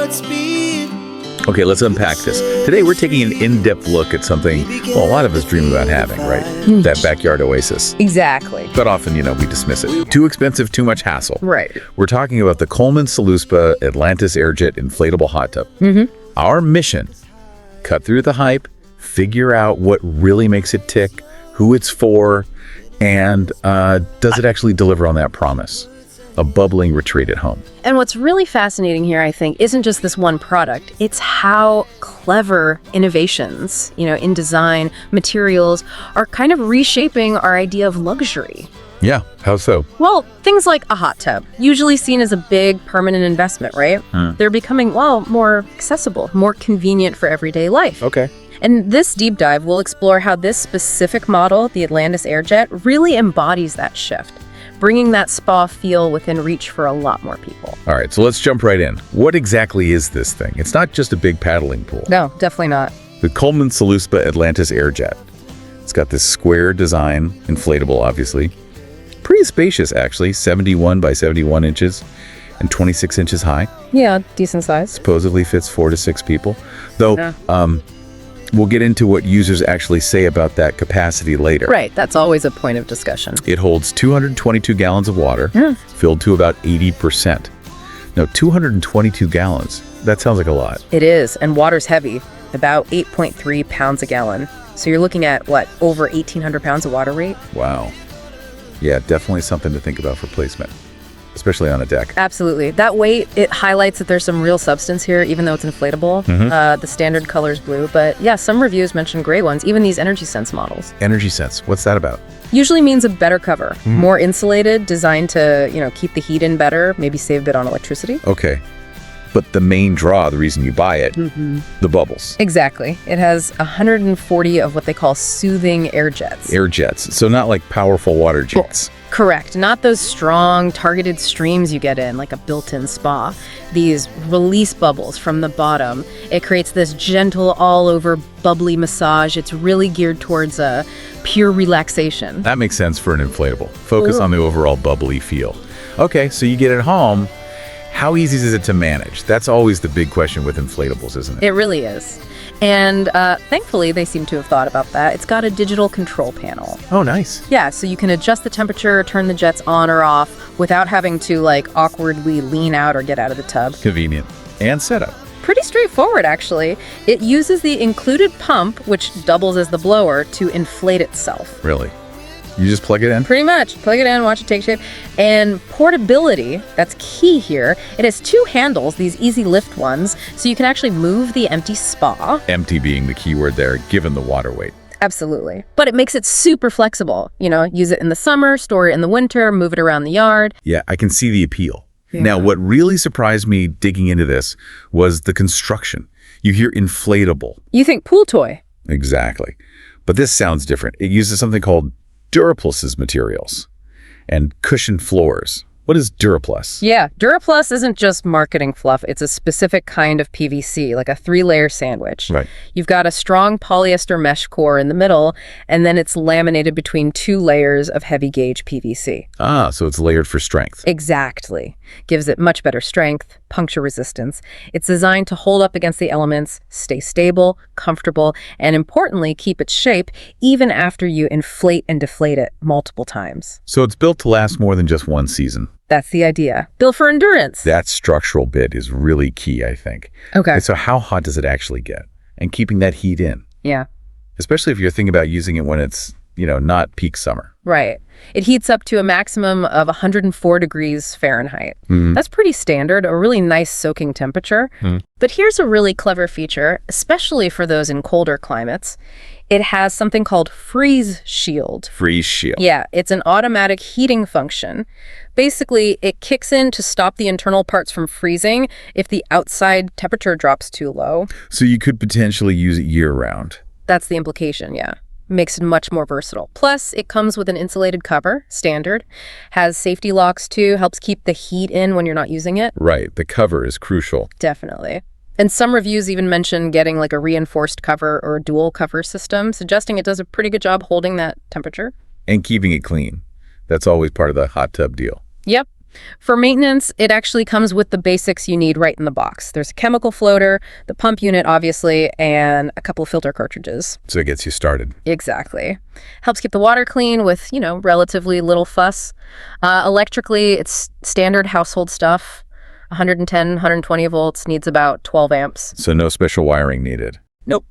Godspeed. Okay, let's unpack this. Today we're taking an in-depth look at something, well, a lot of us dream about having, right? That backyard oasis. Exactly. But often, we dismiss it. Too expensive, too much hassle. Right. We're talking about the Coleman SaluSpa Atlantis AirJet inflatable hot tub. Our mission, cut through the hype, figure out what really makes it tick, who it's for, and does it actually deliver on that promise? A bubbling retreat at home. And what's really fascinating here, I think, isn't just this one product. It's how clever innovations, in design, materials, are kind of reshaping our idea of luxury. Yeah, how so? Well, things like a hot tub, usually seen as a big permanent investment, right? They're becoming, more accessible, more convenient for everyday life. Okay. And this deep dive will explore how this specific model, the Atlantis AirJet, really embodies that shift, bringing that spa feel within reach for a lot more people. All right, so let's jump right in. What exactly is this thing? It's not just a big paddling pool. No, definitely not. The Coleman SaluSpa Atlantis AirJet. It's got this square design, inflatable, obviously. Pretty spacious, actually, 71 by 71 inches and 26 inches high. Yeah, decent size. Supposedly fits 4 to 6 people. Though, we'll get into what users actually say about that capacity later. Right, that's always a point of discussion. It holds 222 gallons of water, filled to about 80%. Now, 222 gallons, that sounds like a lot. It is, and water's heavy, about 8.3 pounds a gallon. So you're looking at, over 1,800 pounds of water weight? Wow. Yeah, definitely something to think about for placement, especially on a deck. Absolutely. That weight, it highlights that there's some real substance here, even though it's inflatable. The standard color is blue, but yeah, some reviews mention gray ones, even these Energy Sense models. Energy Sense, what's that about? Usually means a better cover, more insulated, designed to, keep the heat in better, maybe save a bit on electricity. Okay. But the main draw, the reason you buy it, the bubbles. Exactly. It has 140 of what they call soothing air jets. Air jets. So not like powerful water jets. Correct. Not those strong, targeted streams you get in, like a built-in spa. These release bubbles from the bottom. It creates this gentle, all-over, bubbly massage. It's really geared towards a pure relaxation. That makes sense for an inflatable. Focus on the overall bubbly feel. Okay, so you get it home. How easy is it to manage? That's always the big question with inflatables, isn't it? It really is. And thankfully, they seem to have thought about that. It's got a digital control panel. Oh, nice. Yeah, so you can adjust the temperature, turn the jets on or off without having to awkwardly lean out or get out of the tub. Convenient. And setup. Pretty straightforward, actually. It uses the included pump, which doubles as the blower, to inflate itself. Really? You just plug it in? Pretty much. Plug it in, watch it take shape. And portability, that's key here. It has 2 handles, these easy lift ones, so you can actually move the empty spa. Empty being the key word there, given the water weight. Absolutely. But it makes it super flexible. Use it in the summer, store it in the winter, move it around the yard. Yeah, I can see the appeal. Yeah. Now, what really surprised me digging into this was the construction. You hear inflatable. You think pool toy. Exactly. But this sounds different. It uses something called Duraplus's materials and cushioned floors. What is Duraplus? Yeah, Duraplus isn't just marketing fluff. It's a specific kind of PVC, like a 3-layer sandwich. Right. You've got a strong polyester mesh core in the middle, and then it's laminated between 2 layers of heavy gauge PVC. Ah, so it's layered for strength. Exactly. Gives it much better strength, puncture resistance. It's designed to hold up against the elements, stay stable, comfortable, and importantly, keep its shape even after you inflate and deflate it multiple times. So it's built to last more than just one season. That's the idea. Built for endurance. That structural bit is really key, I think. Okay. So how hot does it actually get? And keeping that heat in. Yeah. Especially if you're thinking about using it when it's, not peak summer. Right. It heats up to a maximum of 104 degrees Fahrenheit. That's pretty standard, a really nice soaking temperature. But here's a really clever feature, especially for those in colder climates. It has something called freeze shield. Freeze shield. Yeah, it's an automatic heating function. Basically, it kicks in to stop the internal parts from freezing if the outside temperature drops too low. So you could potentially use it year-round. That's the implication, yeah. Makes it much more versatile. Plus, it comes with an insulated cover, standard. Has safety locks, too. Helps keep the heat in when you're not using it. Right. The cover is crucial. Definitely. And some reviews even mention getting a reinforced cover or a dual cover system, suggesting it does a pretty good job holding that temperature. And keeping it clean. That's always part of the hot tub deal. Yep. For maintenance, it actually comes with the basics you need right in the box. There's a chemical floater, the pump unit, obviously, and a couple of filter cartridges. So it gets you started. Exactly. Helps keep the water clean with, relatively little fuss. Electrically, it's standard household stuff. 110, 120 volts, needs about 12 amps. So no special wiring needed. Nope.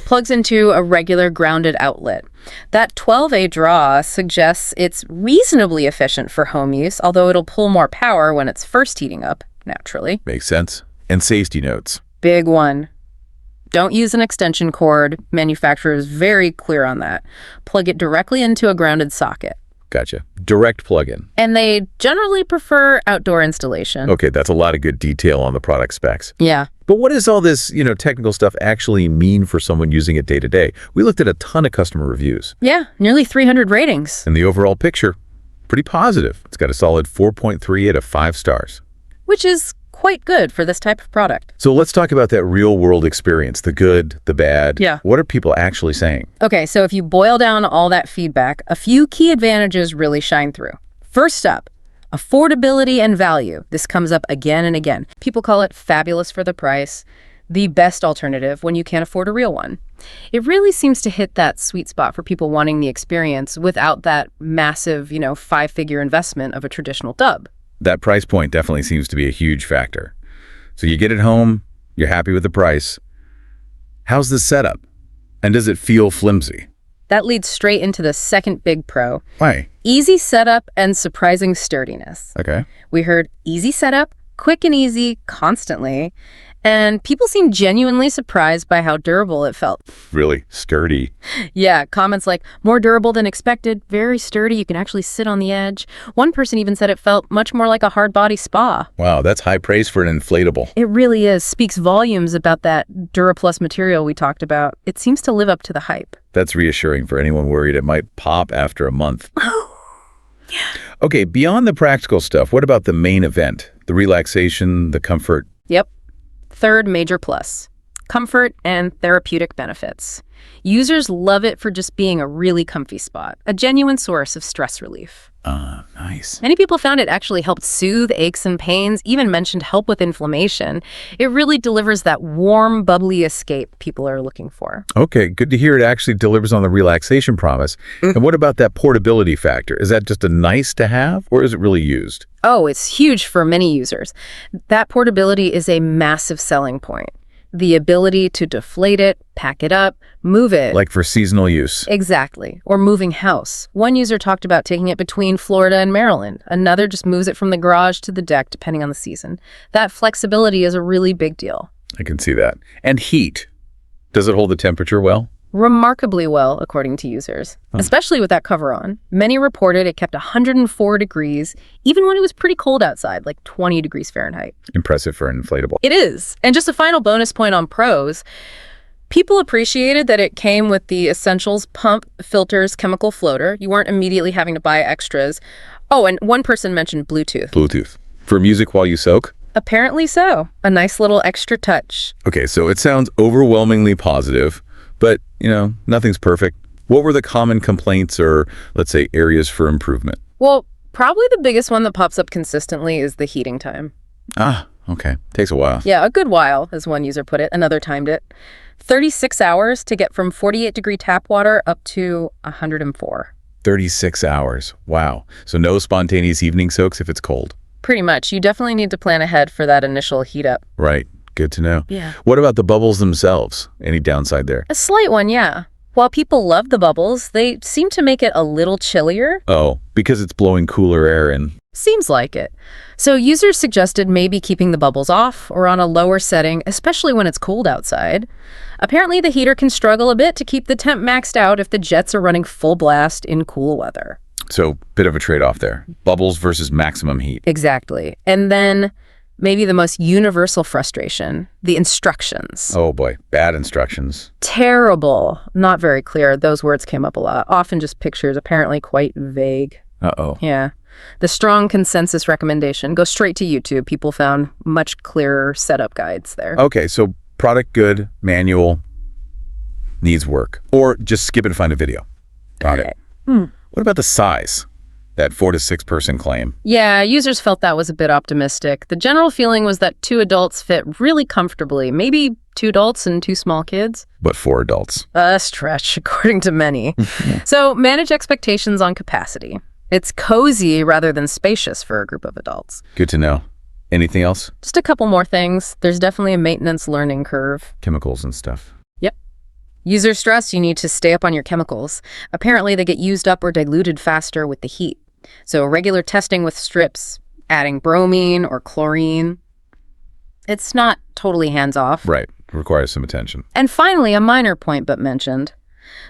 Plugs into a regular grounded outlet. That 12A draw suggests it's reasonably efficient for home use, although it'll pull more power when it's first heating up, naturally. Makes sense. And safety notes. Big one. Don't use an extension cord. Manufacturer is very clear on that. Plug it directly into a grounded socket. Gotcha. Direct plug-in. And they generally prefer outdoor installation. Okay, that's a lot of good detail on the product specs. Yeah. But what does all this, technical stuff actually mean for someone using it day to day? We looked at a ton of customer reviews. Yeah, nearly 300 ratings. And the overall picture, pretty positive. It's got a solid 4.3 out of 5 stars. Which is quite good for this type of product. So let's talk about that real-world experience, the good, the bad. Yeah. What are people actually saying? Okay, so if you boil down all that feedback, a few key advantages really shine through. First up, affordability and value. This comes up again and again. People call it fabulous for the price, the best alternative when you can't afford a real one. It really seems to hit that sweet spot for people wanting the experience without that massive, 5-figure investment of a traditional dub. That price point definitely seems to be a huge factor. So you get it home, you're happy with the price. How's the setup? And does it feel flimsy? That leads straight into the second big pro. Why? Easy setup and surprising sturdiness. Okay. We heard easy setup, quick and easy, constantly, and people seemed genuinely surprised by how durable it felt. Really sturdy. Yeah, comments like, more durable than expected, very sturdy, you can actually sit on the edge. One person even said it felt much more like a hard body spa. Wow, that's high praise for an inflatable. It really is. Speaks volumes about that DuraPlus material we talked about. It seems to live up to the hype. That's reassuring for anyone worried it might pop after a month. Yeah. Okay, beyond the practical stuff, what about the main event? The relaxation, the comfort? Yep. Third major plus, comfort and therapeutic benefits. Users love it for just being a really comfy spot, a genuine source of stress relief. Nice. Many people found it actually helped soothe aches and pains, even mentioned help with inflammation. It really delivers that warm, bubbly escape people are looking for. Okay, good to hear it actually delivers on the relaxation promise. And what about that portability factor? Is that just a nice to have, or is it really used? Oh, it's huge for many users. That portability is a massive selling point. The ability to deflate it, pack it up, move it. Like for seasonal use. Exactly. Or moving house. One user talked about taking it between Florida and Maryland. Another just moves it from the garage to the deck, depending on the season. That flexibility is a really big deal. I can see that. And heat. Does it hold the temperature well? Remarkably well, according to users, especially with that cover on. Many reported it kept 104 degrees, even when it was pretty cold outside, like 20 degrees Fahrenheit. Impressive for an inflatable. It is. And just a final bonus point on pros. People appreciated that it came with the essentials pump, filters, chemical floater. You weren't immediately having to buy extras. Oh, and one person mentioned Bluetooth. Bluetooth. For music while you soak? Apparently so. A nice little extra touch. Okay, so it sounds overwhelmingly positive, but, nothing's perfect. What were the common complaints or, let's say, areas for improvement? Well, probably the biggest one that pops up consistently is the heating time. Okay. Takes a while. Yeah, a good while, as one user put it. Another timed it. 36 hours to get from 48-degree tap water up to 104. 36 hours. Wow. So no spontaneous evening soaks if it's cold? Pretty much. You definitely need to plan ahead for that initial heat up. Right. Good to know. Yeah. What about the bubbles themselves? Any downside there? A slight one, yeah. While people love the bubbles, they seem to make it a little chillier. Oh, because it's blowing cooler air in. Seems like it. So users suggested maybe keeping the bubbles off or on a lower setting, especially when it's cold outside. Apparently the heater can struggle a bit to keep the temp maxed out if the jets are running full blast in cool weather. So, bit of a trade-off there. Bubbles versus maximum heat. Exactly. And then maybe the most universal frustration, the instructions. Oh boy, bad instructions. Terrible. Not very clear. Those words came up a lot. Often just pictures, apparently quite vague. Uh-oh. Yeah. The strong consensus recommendation, go straight to YouTube. People found much clearer setup guides there. Okay, so product good, manual, needs work. Or just skip it and find a video. Got it. What about the size? that 4 to 6 person claim. Yeah, users felt that was a bit optimistic. The general feeling was that 2 adults fit really comfortably, maybe 2 adults and 2 small kids. But 4 adults. A stretch, according to many. So manage expectations on capacity. It's cozy rather than spacious for a group of adults. Good to know. Anything else? Just a couple more things. There's definitely a maintenance learning curve. Chemicals and stuff. Yep. User stress, you need to stay up on your chemicals. Apparently, they get used up or diluted faster with the heat. So regular testing with strips, adding bromine or chlorine. It's not totally hands-off. Right. Requires some attention. And finally, a minor point but mentioned.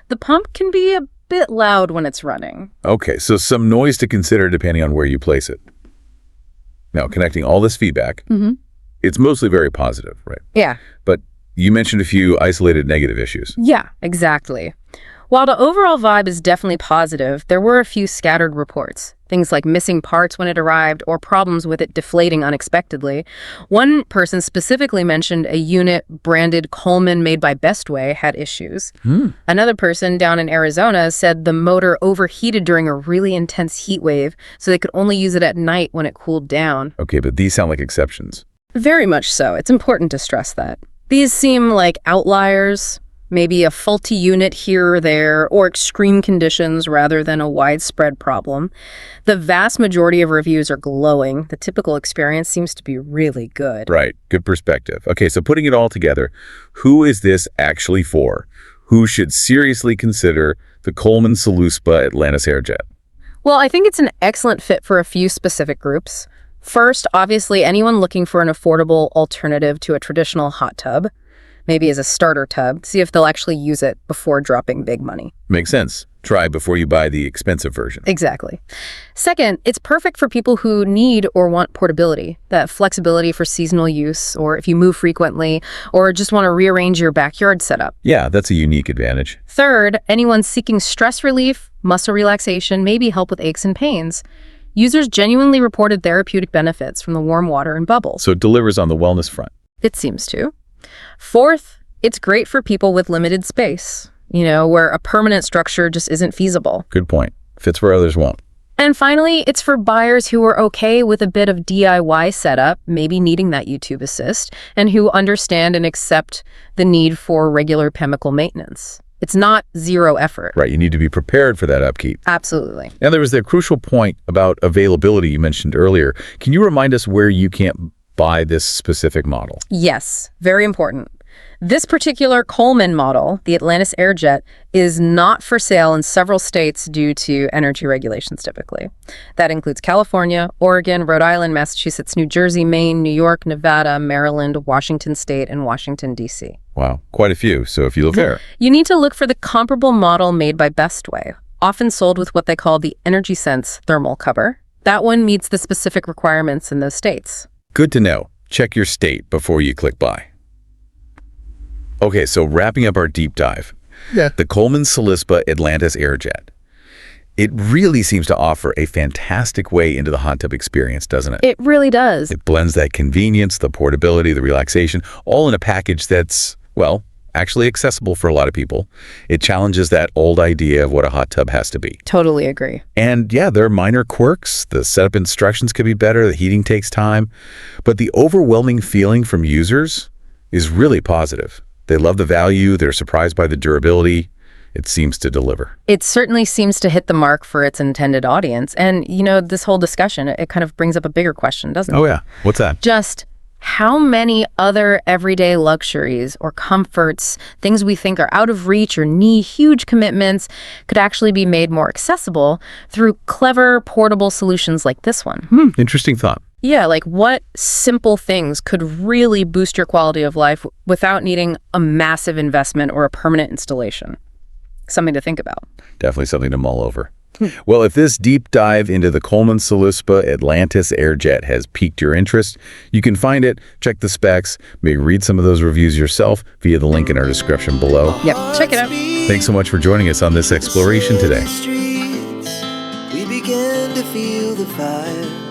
The pump can be a bit loud when it's running. Okay, so some noise to consider depending on where you place it. Now, connecting all this feedback, it's mostly very positive, right? Yeah. But you mentioned a few isolated negative issues. Yeah, exactly. While the overall vibe is definitely positive, there were a few scattered reports. Things like missing parts when it arrived or problems with it deflating unexpectedly. One person specifically mentioned a unit branded Coleman made by Bestway had issues. Another person down in Arizona said the motor overheated during a really intense heat wave, so they could only use it at night when it cooled down. Okay, but these sound like exceptions. Very much so. It's important to stress that. These seem like outliers. Maybe a faulty unit here or there, or extreme conditions rather than a widespread problem. The vast majority of reviews are glowing. The typical experience seems to be really good. Right. Good perspective. Okay, so putting it all together, who is this actually for? Who should seriously consider the Coleman SaluSpa Atlantis AirJet? Well, I think it's an excellent fit for a few specific groups. First, obviously, anyone looking for an affordable alternative to a traditional hot tub. Maybe as a starter tub, see if they'll actually use it before dropping big money. Makes sense. Try before you buy the expensive version. Exactly. Second, it's perfect for people who need or want portability, that flexibility for seasonal use, or if you move frequently, or just want to rearrange your backyard setup. Yeah, that's a unique advantage. Third, anyone seeking stress relief, muscle relaxation, maybe help with aches and pains. Users genuinely reported therapeutic benefits from the warm water and bubbles. So it delivers on the wellness front. It seems to. Fourth, it's great for people with limited space, where a permanent structure just isn't feasible. Good point. Fits where others won't. And finally, it's for buyers who are okay with a bit of DIY setup, maybe needing that YouTube assist, and who understand and accept the need for regular chemical maintenance. It's not zero effort. Right, you need to be prepared for that upkeep. Absolutely. And there was the crucial point about availability you mentioned earlier. Can you remind us where you can't buy this specific model? Yes, very important. This particular Coleman model, the Atlantis AirJet, is not for sale in several states due to energy regulations typically. That includes California, Oregon, Rhode Island, Massachusetts, New Jersey, Maine, New York, Nevada, Maryland, Washington State, and Washington, D.C. Wow, quite a few. So if you look there. You need to look for the comparable model made by Bestway, often sold with what they call the Energy Sense thermal cover. That one meets the specific requirements in those states. Good to know. Check your state before you click buy. Okay, so wrapping up our deep dive. Yeah. The Coleman SaluSpa Atlantis AirJet. It really seems to offer a fantastic way into the hot tub experience, doesn't it? It really does. It blends that convenience, the portability, the relaxation, all in a package that's, well, actually accessible for a lot of people. It challenges that old idea of what a hot tub has to be. Totally agree. And yeah, there are minor quirks. The setup instructions could be better. The heating takes time. But the overwhelming feeling from users is really positive. They love the value. They're surprised by the durability. It seems to deliver. It certainly seems to hit the mark for its intended audience. And, this whole discussion, it kind of brings up a bigger question, doesn't it? Oh, yeah. What's that? Just how many other everyday luxuries or comforts, things we think are out of reach or need huge commitments, could actually be made more accessible through clever, portable solutions like this one? Interesting thought. Yeah, like what simple things could really boost your quality of life without needing a massive investment or a permanent installation? Something to think about. Definitely something to mull over. Well, if this deep dive into the Coleman SaluSpa Atlantis AirJet has piqued your interest, you can find it, check the specs, maybe read some of those reviews yourself via the link in our description below. Yep, check it out. Thanks so much for joining us on this exploration today. We began to feel the fire.